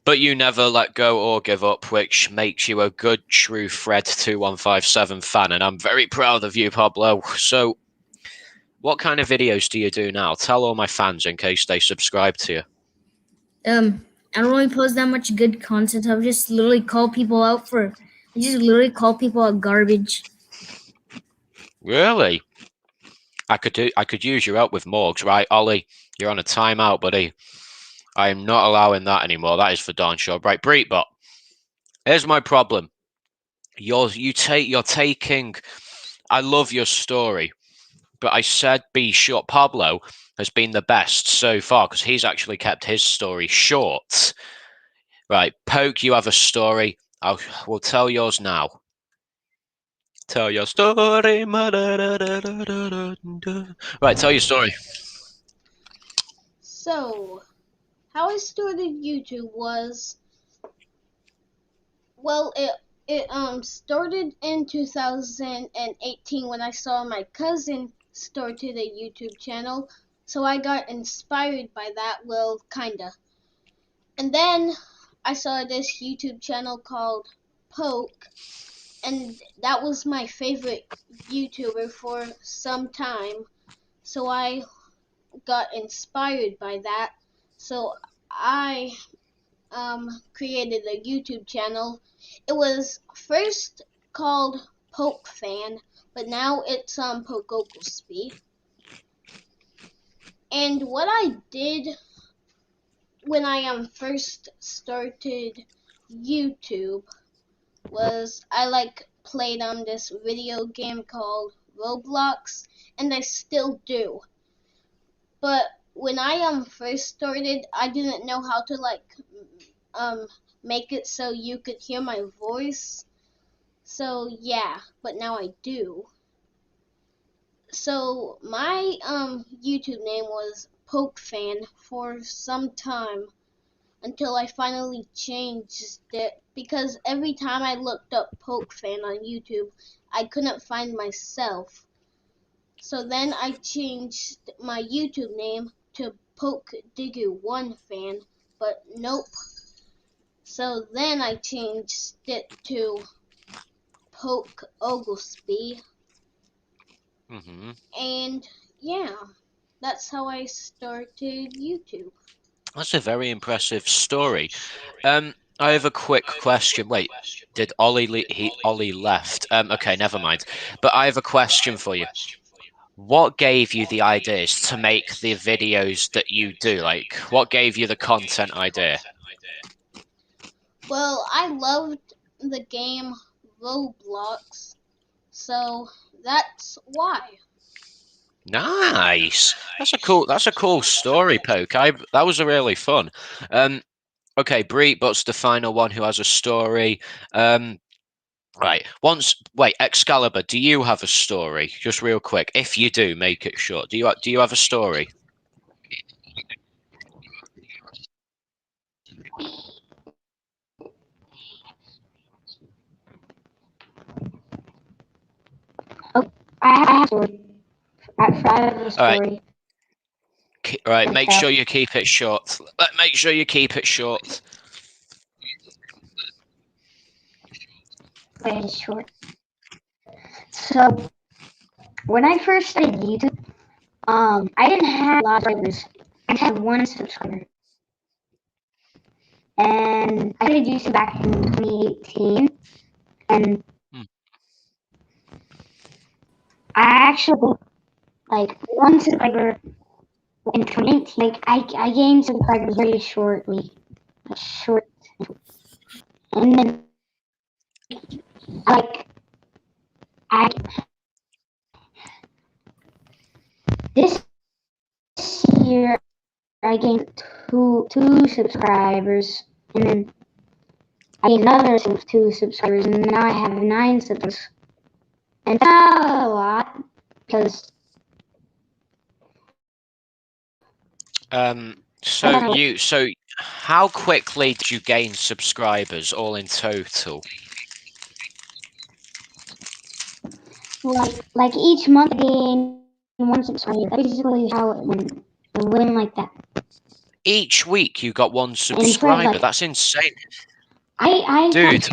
But you never let go or give up, which makes you a good, true Fred2157 fan, and I'm very proud of you, Pablo. So, what kind of videos do you do now? Tell all my fans in case they subscribe to you. I don't really post that much good content. I just literally call people out garbage. Really? I could use your help with Morgs, right? Ollie, you're on a timeout, buddy. I am not allowing that anymore. That is for darn sure. Right, Breetbot. Here's my problem. You're taking I love your story, but I said be short. Pablo has been the best so far because he's actually kept his story short. Right, Poke, you have a story. We'll tell yours now. Tell your story. Right, tell your story. So, how I started YouTube was, well, it started in 2018 when I saw my cousin started a YouTube channel, so I got inspired by that, well, kinda. And then I saw this YouTube channel called Poke, and that was my favorite YouTuber for some time, so I got inspired by that. So I created a YouTube channel. It was first called Poke Fan, but now it's Poke Oglesby. And what I did when I first started YouTube was I played this video game called Roblox, and I still do. But when I first started, I didn't know how to make it so you could hear my voice. So yeah, but now I do. So my YouTube name was Poke Fan for some time until I finally changed it, because every time I looked up Poke Fan on YouTube, I couldn't find myself. So then I changed my YouTube name to Poke Digger 1 Fan, but nope. So then I changed it to Poke Oglesby. And yeah, that's how I started YouTube. That's a very impressive story. I have a quick question. Wait, did Ollie Ollie left? Okay, never mind. But I have a question for you. What gave you the ideas to make the videos that you do? Like, what gave you the content idea? Well, I loved the game Roblox, so that's why. Nice. That's a cool story, Poke. That was really fun. Okay, Breetbot's the final one who has a story. Right. Wait, Excalibur, do you have a story? Just real quick. If you do, make it short. Do you have a story? I have a story. I have a story. All right, make sure you keep it short. Make sure you keep it short. It's short. So, when I first started YouTube, I didn't have a lot of subscribers. I just had 1 subscriber. And I started YouTube back in 2018. And I actually got 1 subscriber in 2018. I gained subscribers very shortly. And then this year I gained two subscribers, and then I gained another 2 subscribers, and now I have 9 subscribers. And that's not a lot, because So how quickly did you gain subscribers all in total? like each month I gain 1 subscriber. That's basically how it went. It went like that. Each week you got 1 subscriber. That's insane. Dude,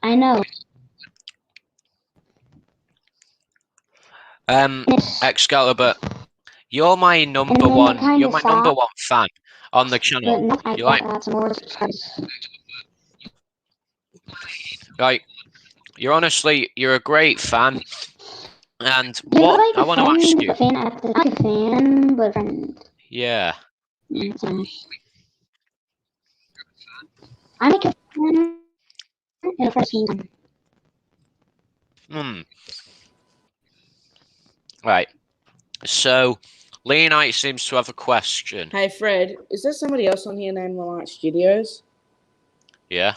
I know. Excalibur, you're my number one. You're my number 1 fan on the channel. But I got some more subscribers. Right, you're a great fan. And what I want to ask you. Not a fan, but a friend. Yeah. I'm like a fan. in the first season. Right. So, Leonite seems to have a question. Hey Fred, is there somebody else on here named Reliant Studios? Yeah.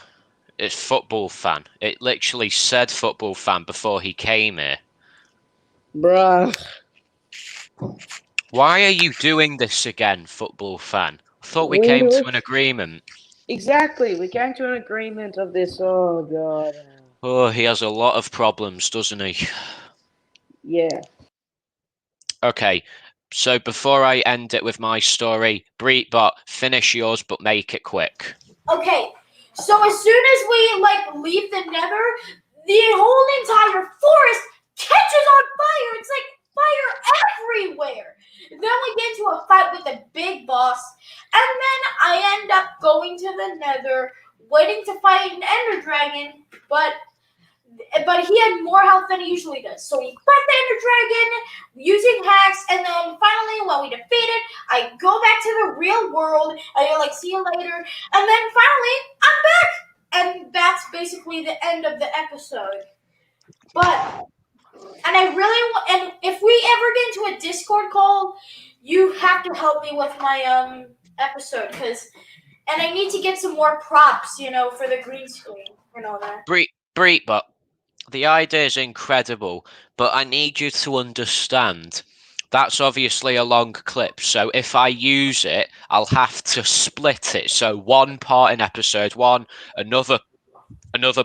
It's football fan. It literally said football fan before he came here. Bruh. Why are you doing this again, football fan? I thought we came to an agreement. Exactly, we came to an agreement of this. Oh god. Oh, he has a lot of problems, doesn't he? Yeah. Okay, so before I end it with my story, Breitbot, finish yours, but make it quick. Okay, so as soon as we leave the Nether, the whole entire forest catches on fire. It's like fire everywhere. Then we get into a fight with the big boss, and then I end up going to the Nether, waiting to fight an Ender Dragon, but he had more health than he usually does. So we fight the Ender Dragon using hacks, and then finally, when we defeat it, I go back to the real world. I see you later, and then finally, I'm back, and that's basically the end of the episode. But. And I really want, and if we ever get into a Discord call, you have to help me with my episode, and I need to get some more props, for the green screen and all that. Breitbot, the idea is incredible, but I need you to understand that's obviously a long clip. So if I use it, I'll have to split it. So one part in episode 1, another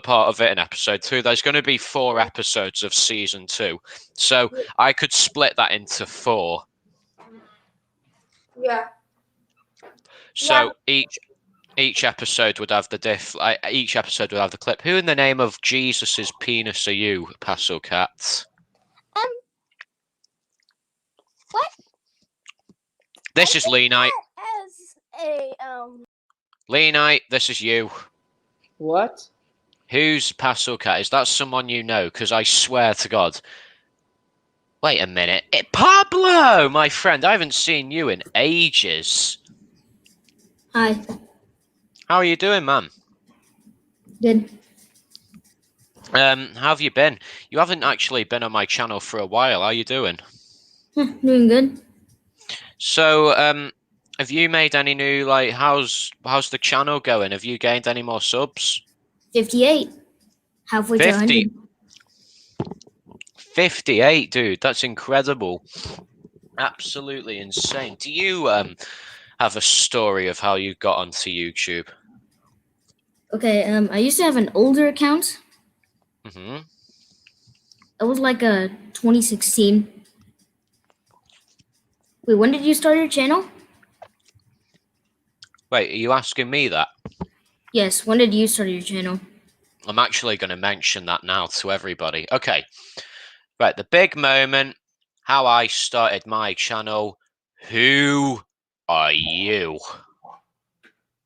part of it in episode 2. There's going to be 4 episodes of season 2, so I could split that into 4. Yeah. So each episode would have the each episode would have the clip. Who in the name of Jesus's penis are you, Passo Cat? What? This is Leonite. As a Leonite, this is you. What? Who's Passo Cat? Is that someone you know? Because I swear to God. Wait a minute. Pablo, my friend. I haven't seen you in ages. Hi. How are you doing, man? Good. How have you been? You haven't actually been on my channel for a while. How are you doing? Doing good. So, have you made any new, how's the channel going? Have you gained any more subs? 58. Halfway to 100. 58, dude. That's incredible. Absolutely insane. Do you have a story of how you got onto YouTube? Okay, I used to have an older account. Mm-hmm. It was like a 2016. Wait, when did you start your channel? Wait, are you asking me that? Yes, when did you start your channel? I'm actually going to mention that now to everybody. Okay. Right, the big moment, how I started my channel. Who are you?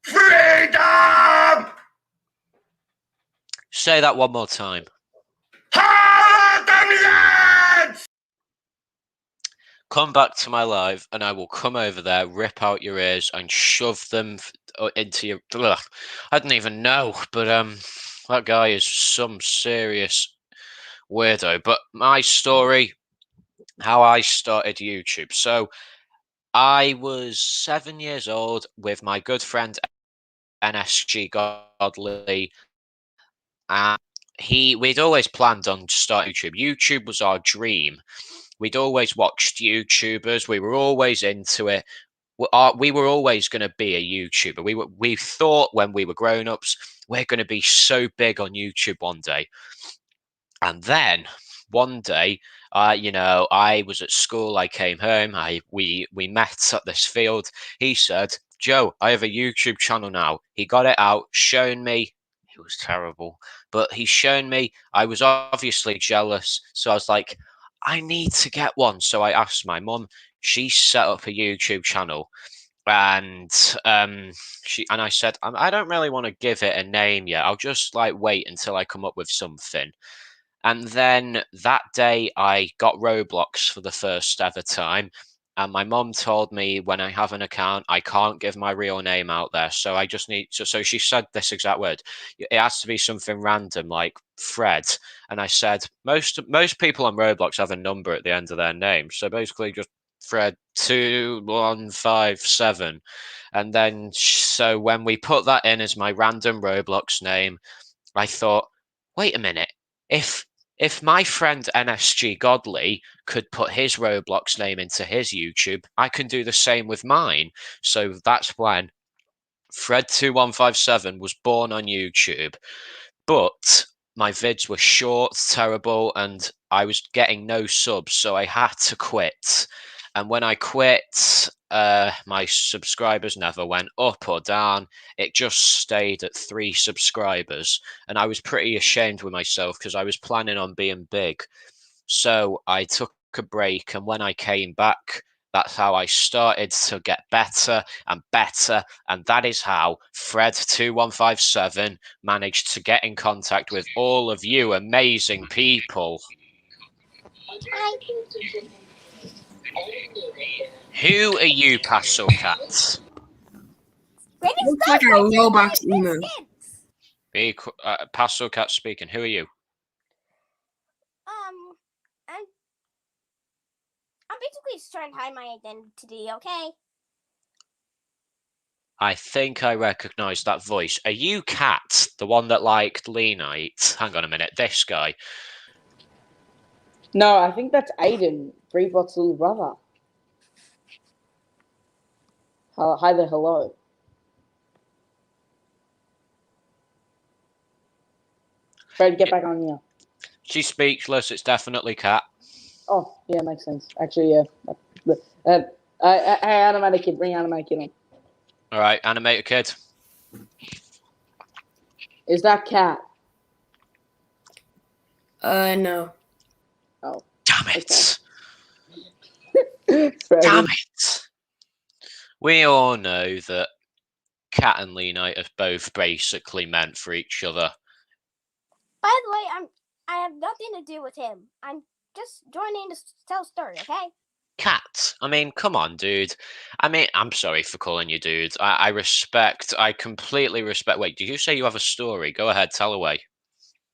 Freedom! Say that one more time. Come back to my live and I will come over there, rip out your ears and shove them into your... Ugh, I don't even know, but that guy is some serious weirdo. But my story, how I started YouTube. So I was 7 years old with my good friend NSG Godly, and we'd always planned on starting YouTube. YouTube was our dream. We'd always watched YouTubers. We were always into it. We were always going to be a YouTuber. We thought when we were grown-ups, we're going to be so big on YouTube one day. And then one day, I was at school. I came home. We met at this field. He said, "Joe, I have a YouTube channel now." He got it out, shown me. It was terrible, but he's shown me. I was obviously jealous, so I was like, I need to get one. So I asked my mum. She set up a YouTube channel, and I said, I don't really want to give it a name yet. I'll just wait until I come up with something. And then that day I got Roblox for the first ever time. And my mom told me when I have an account, I can't give my real name out there. So I just need to. So she said this exact word. It has to be something random like Fred. And I said, most people on Roblox have a number at the end of their name. So basically just Fred 2157. And then so when we put that in as my random Roblox name, I thought, wait a minute. If my friend NSG Godly could put his Roblox name into his YouTube, I can do the same with mine. So that's when Fred2157 was born on YouTube. But my vids were short, terrible, and I was getting no subs, so I had to quit. And when I quit, my subscribers never went up or down. It just stayed at 3 subscribers. And I was pretty ashamed with myself because I was planning on being big. So I took a break. And when I came back, that's how I started to get better and better. And that is how Fred2157 managed to get in contact with all of you amazing people. Who are you, Pastel Cats? Looks like a Roblox emo. Pastel Cat speaking. Who are you? I'm basically just trying to hide my identity, okay? I think I recognise that voice. Are you Cat, the one that liked Leanite? Hang on a minute, this guy. No, I think that's Aiden, Breebot's little brother. Hi there, hello. Fred, get back on here. She's speechless. It's definitely Cat. Oh, yeah, makes sense. Actually, yeah. Animated Kid, bring Animated Kid on. All right, Animator Kid. Is that Cat? No. Oh. Damn it. Okay. Damn it. We all know that Cat and Leanite are both basically meant for each other. By the way, I have nothing to do with him. I'm just joining to tell a story, okay? Cat, I mean, come on, dude. I mean, I'm sorry for calling you dude. I completely respect. Wait, did you say you have a story? Go ahead, tell away.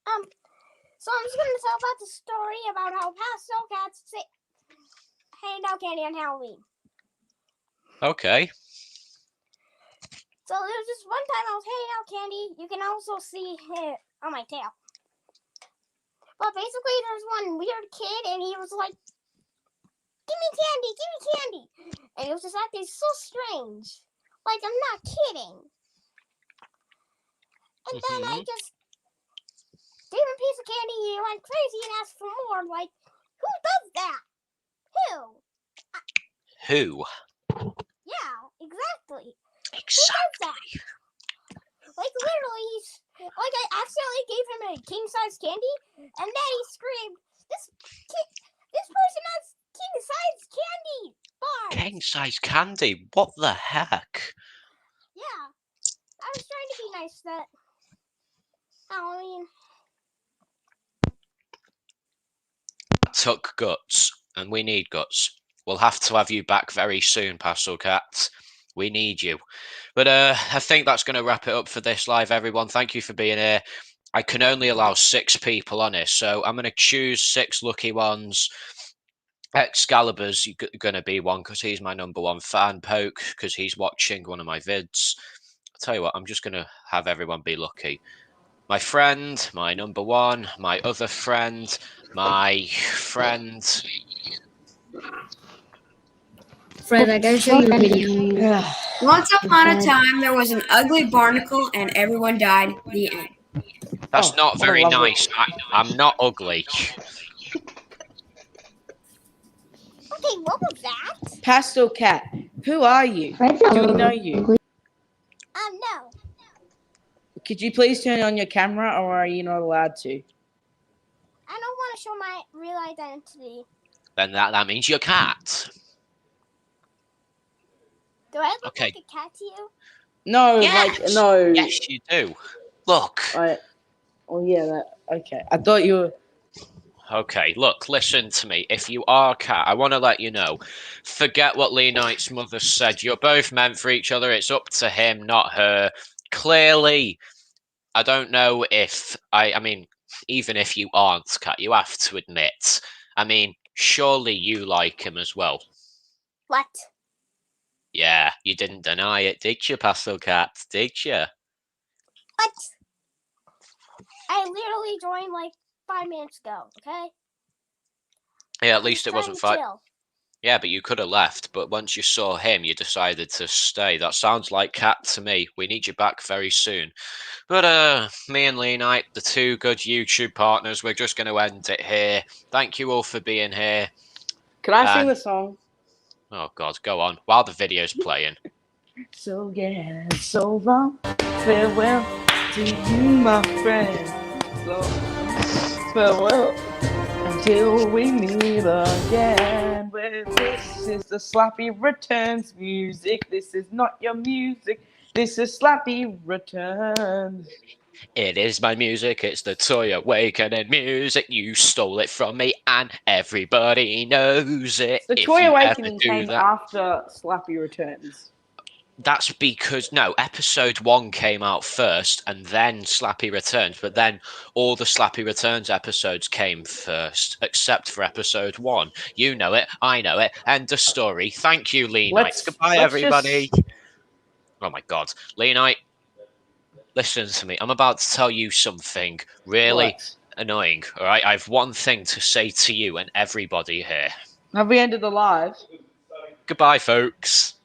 So I'm just gonna tell about the story about how Pastel Cats handed out candy on Halloween. Okay. So there was this one time I was handing out candy. You can also see it on my tail. But basically, there's one weird kid, and he was like, "Give me candy, give me candy," and he was just acting so strange. Like, I'm not kidding. And then I just gave him a piece of candy. He went crazy and asked for more. I'm like, who does that? Who? Yeah, exactly. Exactly. Like, literally, like, I accidentally gave him a king-size candy, and then he screamed, this person has king-size candy bars. King-size candy? What the heck? Yeah, I was trying to be nice that Halloween. Took guts, and we need guts. We'll have to have you back very soon, Pastel Cat. We need you. But I think that's going to wrap it up for this live, everyone. Thank you for being here. I can only allow 6 people on it, so I'm going to choose 6 lucky ones. Excalibur's going to be one because he's my #1 fan. Poke because he's watching one of my vids. I'll tell you what, I'm just going to have everyone be lucky. My friend, my #1, my other friend, my friend. Fred, I gotta show you a video. Once upon a time, there was an ugly barnacle, and everyone died. The end. That's not very nice. I'm not ugly. Okay, what was that? Pastel Cat, who are you? Do we know you? No. Could you please turn on your camera, or are you not allowed to? I don't want to show my real identity. Then that means you're Cat. Do I look Okay. like a cat to you? No, Yes. like, no. Yes, you do. Look. Oh, yeah, that, okay. I thought you were... Okay, look, listen to me. If you are Cat, I want to let you know. Forget what Lee Knight's mother said. You're both meant for each other. It's up to him, not her. Clearly, I don't know if I mean, even if you aren't Cat, you have to admit. I mean, surely you like him as well. What? Yeah, you didn't deny it, did you, Pastel Cat? Did you? What? I literally joined like 5 minutes ago, okay? Yeah, at least it wasn't Trying to 5. chill. Yeah, but you could have left. But once you saw him, you decided to stay. That sounds like Cat to me. We need you back very soon. But me and Lee Knight, the two good YouTube partners, we're just going to end it here. Thank you all for being here. Can I sing And- the song? Oh God, go on while the video's playing. So yeah, so long, farewell to you, my friend. So farewell until we meet again. Well, this is the Slappy Returns music. This is not your music. This is Slappy Returns. It is my music, it's the Toy Awakening music. You stole it from me and everybody knows it. The If Toy you ever Awakening do came that- after Slappy Returns. That's because, no, episode 1 came out first and then Slappy Returns, but then all the Slappy Returns episodes came first, except for episode 1. You know it, I know it, end of story. Thank you, Lee Knight. Goodbye, let's everybody. Oh my God. Lee Knight, listen to me. I'm about to tell you something really What? annoying, all right? I have one thing to say to you and everybody here. Have we ended the live? Goodbye, folks.